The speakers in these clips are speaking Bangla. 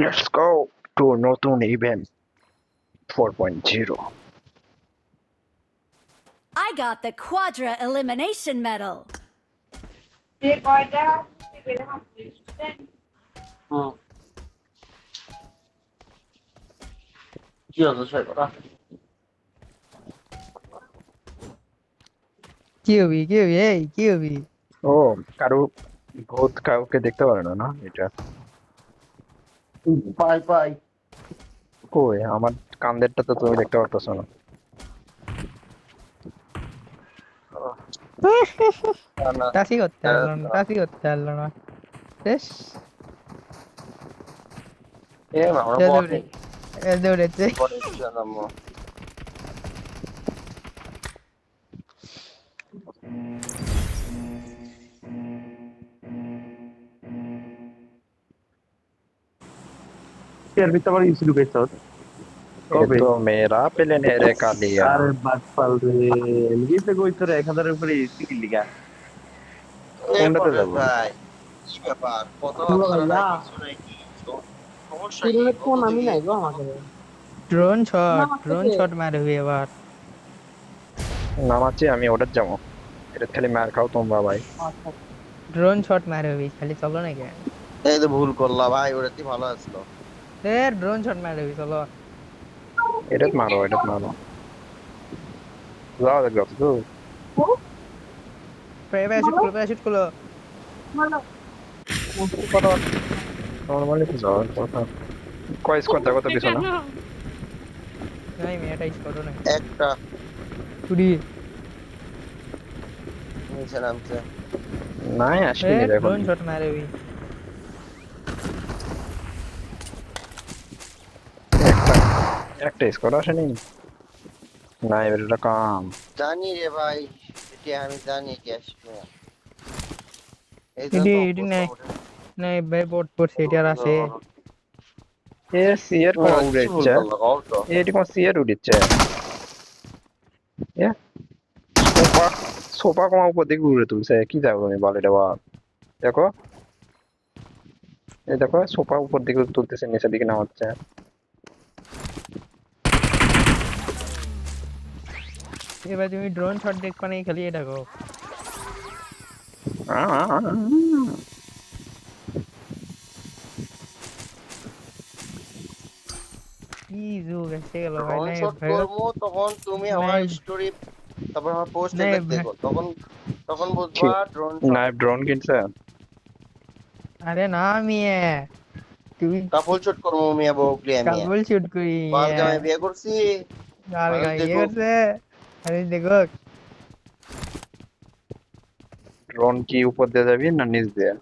Let's go to নতুন event 4.0. I got the Quadra Elimination Medal. হুম কি হলো সেটা কি হবি এই কি হবি ও কারো ভূত কাউকে দেখতে পারে না, না এটা পাই পাই কই আমার কান্দেরটা তো তুমি দেখতে পারতেছো না। না না টাচি করতে পারলো না শেষ এ আমরা এ বটে দৌড়ে এ দৌড়েছে বটে জানামো এর ভিতরে আবার ইসু ঢুকাইছো এ তো মেরা পেলেন রে কালিয়া। আরে বাটপাল রে লিখে কই তোর 1000 এর উপরে ইসু কি লিগা কোনটাতে যাবো? ভাই কি ব্যাপার কত হলো আপনারা ভাইয়া নাই কিছু নাই কি সমস্যা কি পুরো ফোন কত আমি দিকে নাই গো আমাকে ড্রোন শট মারবি এবার নামাচ্ছি আমি ওটার যাবো, এটা খালি মার খাও তোমরা ভাই। আচ্ছা ড্রোন শট মারবি খালি চলো নাকি এই তো ভুল করলা ভাই ওটাতে ভালো আসলো ড্রোন শট মারবি চলো এটা মারো যাও দেখো তো প্যারাশুট করলো নরমালি তো যাওয়ার কথা। কয় স্কোর দেখো তো কিছু না। নাই মেয়েটা স্পট না একটা কুড়ি নিচে নামছে নাই আসেনি দেখো, ড্রোন শট মারবি একটা স্কোর আসেনি। না এবার এটা কাম। জানি রে ভাই এটি আমি জানি কি আসবে এই এটি জন্য এটি নাই নাই ভাই বোট পড়ছে এটি আর আছে এ সিয়ার কোন কি ভুল উড়েছে, করলা কও তো এটি কোন সিয়ার উড়েছে। এ সোপা সোপা কোন উপর দিকে উড়ে তুলছে, কি যাবো আমি বল এটা বল। দেখো এই দেখো সোপা উপর দিকে তুলতেছে, নিচের দিকে নামাচ্ছে। এবার তুমি ড্রোন শট দেখবা না খালি এটা গো কি যুগ এসে গেল ভাই ড্রোন নাই শট ভাই করবো তখন তুমি আমার নাই স্টোরি তারপর আমার পোস্ট নাই এদের দেখো তখন তখন বুঝবা ড্রোন শট নাইফ ড্রোন কিনছে। আরে না মিয়া তুমি কাপল শট করবো মিয়া বউকলি আমি কাবুল শুট করি কালকে আমি বিয়ে করছি আর মানুষ ইয়ে দেখুক করছে আরে দেখো ড্রোন কি উপর দিয়ে যাবি না নিচ দিয়ে?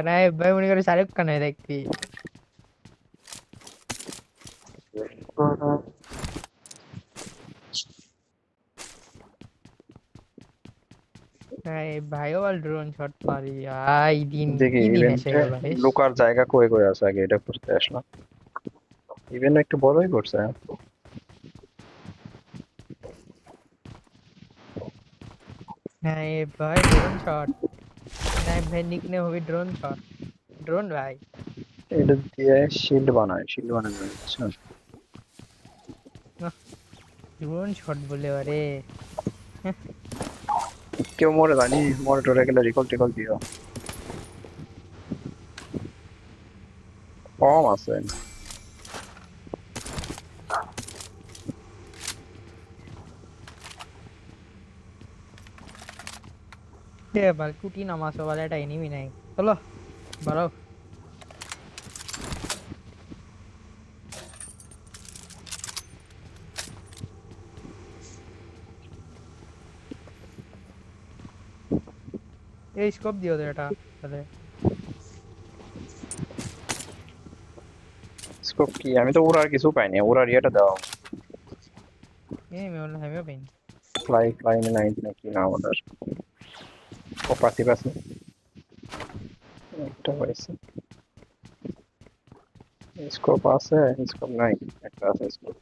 নাই ভাই মনে করে শাহরুখ খান হয়ে দেখবি নাই ভাইও বল ড্রোন শট পারি আই দিন দেখি কি দিন এসে ইভেন্টে গেল রে লুকার জায়গা কই কই আছে, আগে এটা করতে আসলাম। ইভেন্ট একটু বড়ই করছে। নাই ভাই ড্রোন শট নাই ভাই নিকনে হবে ড্রোন শট ড্রোন ভাই এটা দিয়ে শিল্ড বানানো যাচ্ছে। ড্রোন শট বলে আরে কেউ মরে জানি, মরে টরে গেলে রিকল টিকল দিও। কম আছে। এবার কুটি নামাজ বলে এটা এনিমি নাই চলো বাড়াও এই স্কোপ দিও তো এটা তাহলে স্কোপ কি, আমি তো ওর আর কিছু পাইনি, ওর আর ইয়েটা দাও। এই মেয়ে বললো হ্যাঁ পাইনি ফ্লাই 90 নাকি না ওটার। ও পাতি পাশে একটা হয়েছে। স্কোপ আছে, স্কোপ নাই, একটা আছে স্কোপ।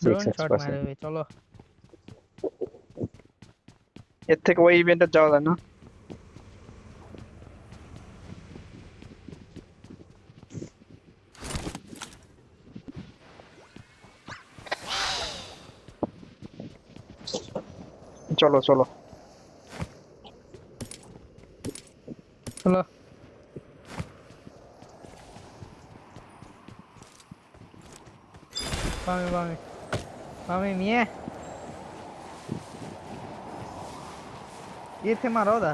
ড্রোন 6x শট পাশে মারবে চলো এর থেকে ওই ইভেন্টে যাওয়া যায় না? চলো চলো। চলো বামে বামে বামে মিয়া ये थे मारो दा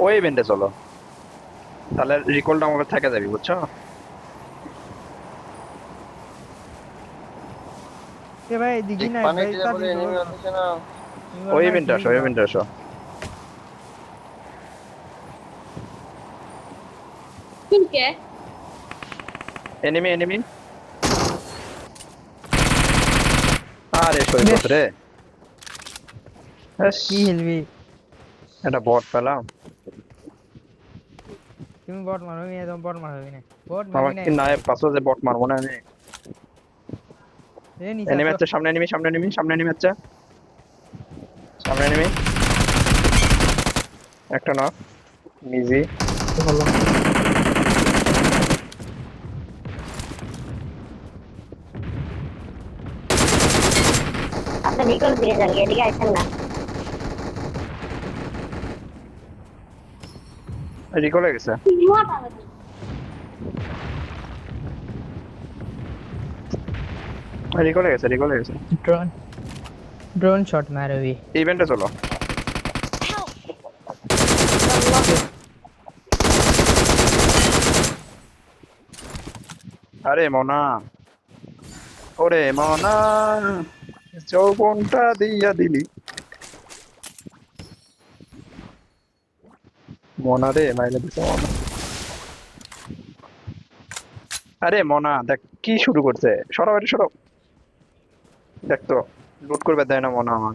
ওই ইভেন্টে চলো, তাহলে রিকলটা আমাকে থেকে যাবি, বুঝছো? ये भाई दिखी ঠিক ना পানি भाई দিলে का পরে दिखो এনিমি আসছে না। ওই ইভেন্টে আসো, ওই ইভেন্টে আসো। কিনকে এনিমি এনিমি। আরে সৈকত রে, এস, की हिलवी এটা বট পেলাম। तुम बॉट मारो मैं तुम बॉट मारो भी नहीं बॉट আমার मारो কি नहीं না পাঁচও যে বট মারবো না আমি। ये नीचे এনিমি আসো আছে, সামনে এনিমি, সামনে এনিমি, সামনে এনিমি আছে, সামনে এনিমি। একটা না মিজি। আপনি নিকল দিয়ে যান এদিকে আসেন না রিকল হয়ে গেছে, রিকল হয়ে গেছে, রিকল হয়ে গেছে। ड्रोन ड्रोन शॉट मारो भी ইভেন্টে চলো। আরে মনা, ওরে মনা, যৌবনটা দিয়া দিলি। মনা রে, মাইলে দিছে মনা। আরে মনা দেখ কি শুরু করছে, সরাও এটা সরাও। দেখ তো লুট করবে দেয় না মনা আমার।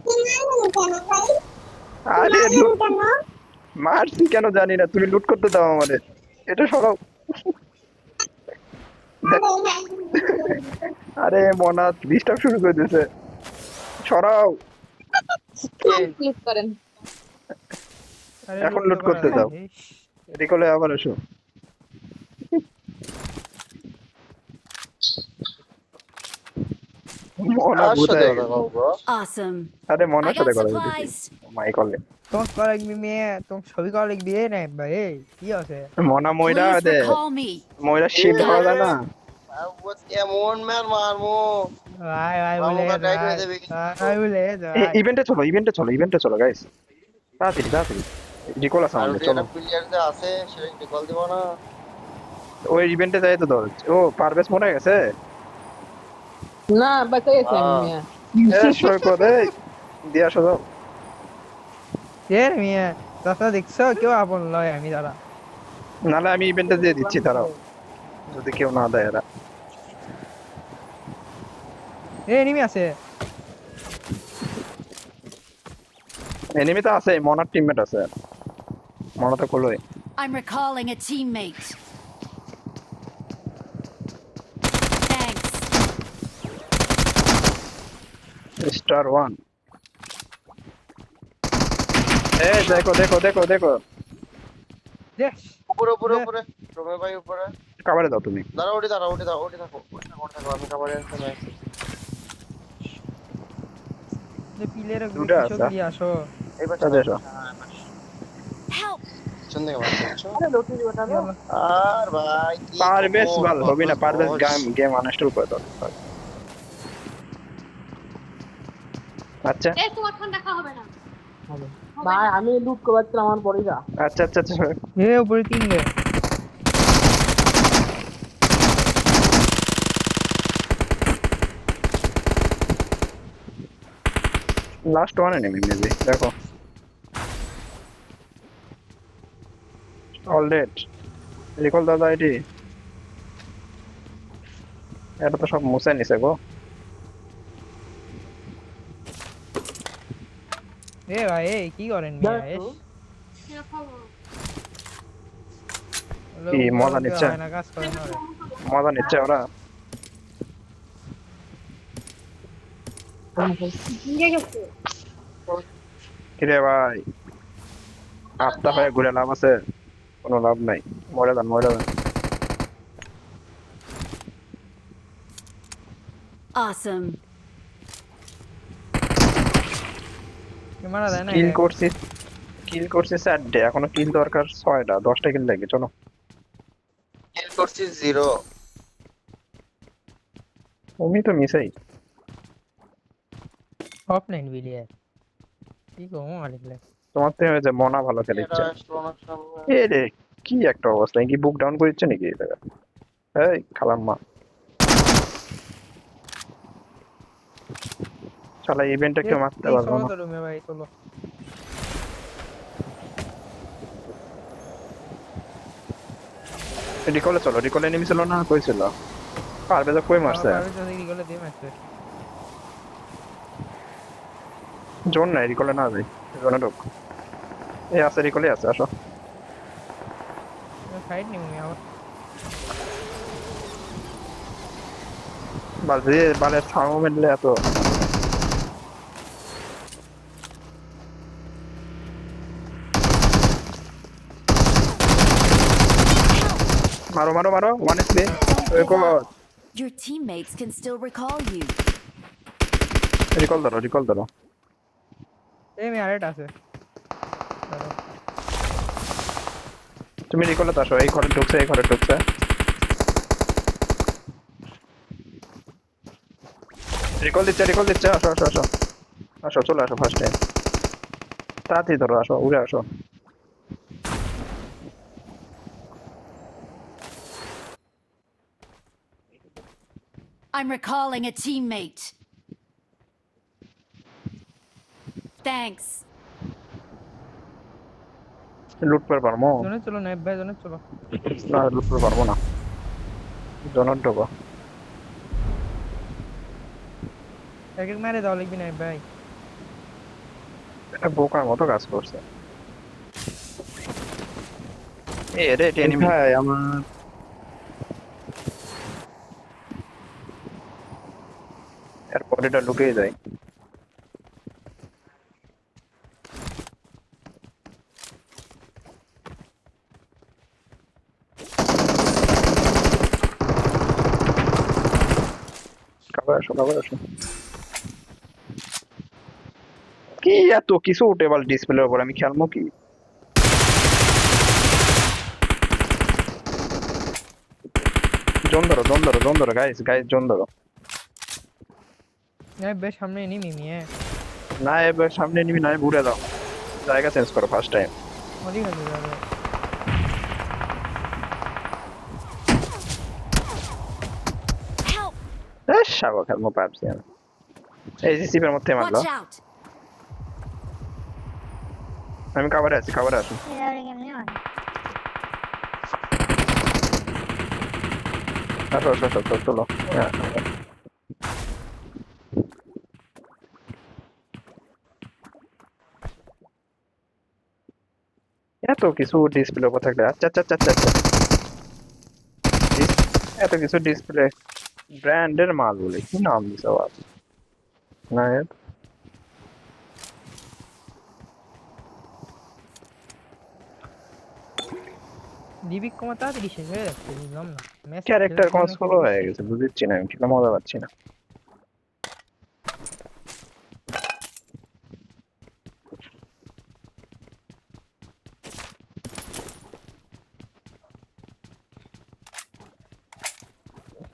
আরে লুট মারছি কেন জানি না, তুমি লুট করতে দাও আমাদের, এটা সরাও। দেখ, আরে মনা ডিস্টার্ব শুরু করে দিয়েছে, সরাও। ক্লিক করেন अरे এখন लूट লুট तो করতে करा দাও। था। इश, রিকলে আবার এসো। মনা কার ভূত সাথে হয়ে কথা গেছে। বলবো? Awesome. আরে I মনার সাথে got কথা বলতেছি, supplies. মাই করলে। तुम कॉलेज में मैं तुम सभी कॉलेज भी है ना भाई ये होते মনা ময়রা Please দে, recall me. ময়রা শিল্ড হওয়া যায় না। এমন ম্যান মারমু। भाई भाई मामू बोले का टाइट भाई में दे भी- भाई बोले भाई ইভেন্টে চলো, ইভেন্টে চলো, ইভেন্টে চলো গাইস, তাড়াতাড়ি তাড়াতাড়ি। রিকল আছে আর আমাদের, ওটা চলো। প্লেয়ার যে আছে সেটা কল দিব না। ওই ইভেন্টে যাই তো ধর। ও পারভেজ মনে হয়ে গেছে। না বাঁচা গেছে হ্যাঁ। মিয়া এ সৈকত এই দিয়ে আসো যাও। यार मिया दादा देखছো क्यों आपन लय আমি দাদা নাহলে আমি ইভেন্টে দিয়ে দিচ্ছি, দাঁড়াও, যদি কেউ না দেয় এরা। এ এনিমি আছে এনিমি তো আছে, মনার টিমমেট আছে, মনা তো কলোই। I'm recalling a teammate. Thanks. Star one. এ দেখো দেখো দেখো দেখো, দেখ উপরে উপরে উপরে রোমে ভাই উপরে। কাবারে দাও তুমি। দাঁড়া ওটি দাঁড়া ওটি দাও ওটি থাকো ওটি থাকো ওটি থাকো আমি কাবারে আসতে না। যে পিলের দুটা পিছন আছে। দিয়ে আসো এই বাচ্চা তাদের এসো। Help. শুনতে পাচ্ছ? আরে লোটি ওটা না আর ভাই কি পারভেজ খবর? ভালো হবে না, পারভেজ বস। গেম আনইনস্টল করে দাও। আচ্ছা এই তোমার ফোন দেখা হবে না ভাই আমি লুট করতে আমার পড়ে যা আচ্ছা আচ্ছা আচ্ছা। এ উপরে তিন গে লাস্ট ওয়ান এনিমি মেবি, দেখো অল ডেড। রিকল দাদা এটি, এটা তো সব মুছে নিছে গো। এ ভাই এই কি করেন মিয়া এস কি মজা নিচ্ছে? না কাজ করেন না রে। মজা নিচ্ছে ওরা। ভেঙে গেছে কিরে ভাই, আত্মা হয়ে ঘুরে লাভ আছে? কোনো লাভ নাই। মরে যান, মরে যান। Awesome. মারা যায় না কিল করছি, কিল করছি 4টে, এখনো কিল দরকার 6টা, 10টা কিল লাগে। চলো কিল করছি 0। তুমি তো মিসাই। টপ 9 বিলিয়ন কি কম আলিকলে তোমার থেকে যে মনা ভালো এটা খেলিচ্ছে। আসলো না সামনে। এ রে, কি একটা অবস্থা! কি বুক ডাউন করেছে নাকি এই জায়গা? এই খালাম্মা, শালা ইভেন্টটা কেউ মারতে পারবো চলো না। তো রুমে ভাই চলো রিকলে চলো, রিকলে এনিমি ছিল না, কই ছিল? পারবে তো, কই মারছে? পারবে তো দেখি গলে দিয়ে মারছে জোন নাই, রিকলে না যাই, জোনে ঢোক। এই আছে, রিকলে আছে, আসো। সাইড নিমু আমি আবার বাজে বালে ছাড়ো মেললে এত। মারো মারো মারো, 1 HP। Your teammates can still recall you. Recall ধরো, রিকল ধরো। এই মে আরেট আছে তুমি রিকলে তো আসো, এই ঘরে ঢুকছে, এই ঘরে ঢুকছে। রিকল দিচ্ছে, রিকল দিচ্ছে, আসো আসো আসো আসো, চলে আসো ফার্স্ট টাইম। তাড়াতাড়ি ধরো, আসো, উড়ে আসো। I'm recalling a teammate. Thanks. লুট করে পারবো জোনে চলো নাইব ভাই জোনে চলো না? লুট করে পারবো না, জোনার ঢোকো। এক এক মারে দাও লাগবি নাইব ভাই এটা বোকার মতো কাজ করছে। এ রে, এনিমি। ভাই আমার এরপর এটা লুকিয়ে যায়। খাবার আসো, খাবার আসো। কি এত কিছু টেবল ডিসপ্লের উপর, আমি খেলবো কি? জোন ধরো, জোন ধরো, জোন ধরো, গাইস গাইস, জোন ধরো। নাইব ভাই সামনে এনিমি মিয়া না, এবার সামনে নিবি না, ঘুরে দাও, জায়গা চেঞ্জ করো ফার্স্ট টাইম। মরি গেল যাবে Help! সাগর খেলবো পাবজি আমি। এই যে সিপের মধ্যে মারলো। Watch out! আমি কাভারে আছি, কাভারে আছি। আসো আসো আসো, চলো। হ্যাঁ, এত কিছু ডিসপ্লে উপর থাকলে, আচ্ছা আচ্ছা আচ্ছা আচ্ছা আচ্ছা। এত কিছু ডিসপ্লে, ব্র্যান্ডের মাল বলে কি নাম দিছে আবার? না ডিবি কমা তাড়াতাড়ি শেষ হয়ে যাচ্ছে বুঝলাম না ম্যাচ ক্যারেক্টার কোন স্লো হয়ে গেছে, বুঝছি না, আমি ঠিক মজা পাচ্ছি না।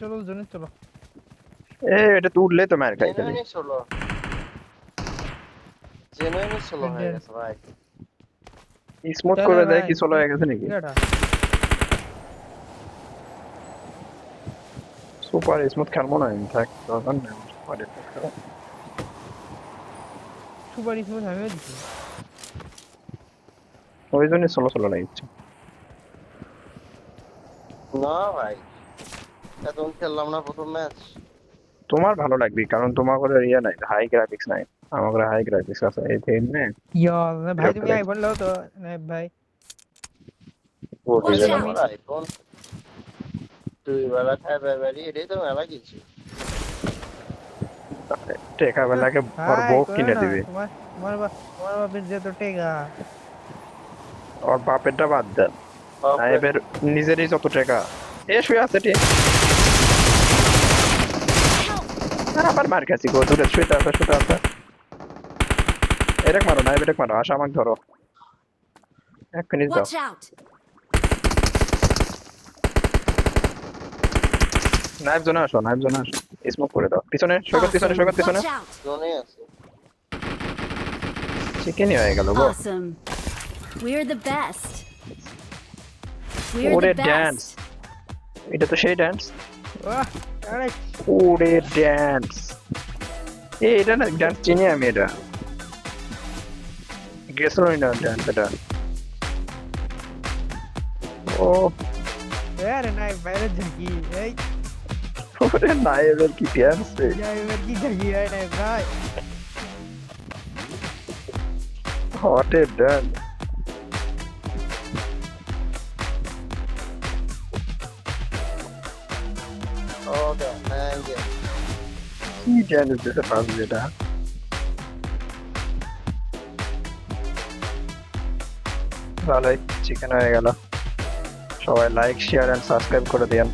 চলো জোনে চলো এটা তো উঠলেই তো মার খাইতে জেনুইনই সোলো, জেনুইনই সোলো হয়ে গেছে ভাই। স্মুথ করে দেয় কি স্লো হয়ে গেছে নাকি? এটা সুপার স্মুথ খেলবো না, ইনফ্যাক্ট দরকার নেই সুপার স্মুথ। সুপার স্মুথ আমিও দিছি ওই জন্যই স্লো স্লো লাগছে। না ভাই, এতক্ষণ খেললাম না প্রথম ম্যাচ। তোমার ভালো লাগবে কারণ তোমার করে ইয়ে নাই, হাই গ্রাফিক্স নাই। আমার করে হাই গ্রাফিক্স আছে এই ফিল্মে। ইয়া ভাই তুমি আইফোন লাও তো নাইব ভাই ও Watch ডিজাইন out! আমার আইফোন 2 বেলা খাই বেরি, এটাই তো মেলা কিছু। টেকা বেলাকে ওর বউ কিনে দিবে। তোমার বাপের যে তো টেকা ওর বাপেরটা বাদ দেন নাইবের নিজেরই যত টাকা এ শুয়ে আছে টি আবার মার খাচ্ছি গো দূরে শুয়ে আছে এরক মারো নাইব এরক মারো আসা আমাকে ধরো এক মিনিট দাও Watch out! নাইব জোনে আসো স্মোক করে দাও পিছনে সৈকত পিছনে Watch out! জোনে আছে চিকেনই হয়ে গেল গো Awesome. We're the best. We're ওরে the ড্যান্স best. এটা তো সেই ড্যান্স ওহ, আরে ওরে ড্যান্স এটা না ড্যান্স চিনি আমি এটা গেছলই না ড্যান্স এটা ও আরে নাই বাইরে ঝাঁকি এই ওরে নাইবের কি ড্যান্স রে এবার কি ঝাঁকি হয় নাই ভাই what a dance okay thank you কি ড্যান্স দিতে পারবে এটা ভালোই চিকেন হয়ে গেল সবাই লাইক শেয়ার এন্ড সাবস্ক্রাইব করে দিন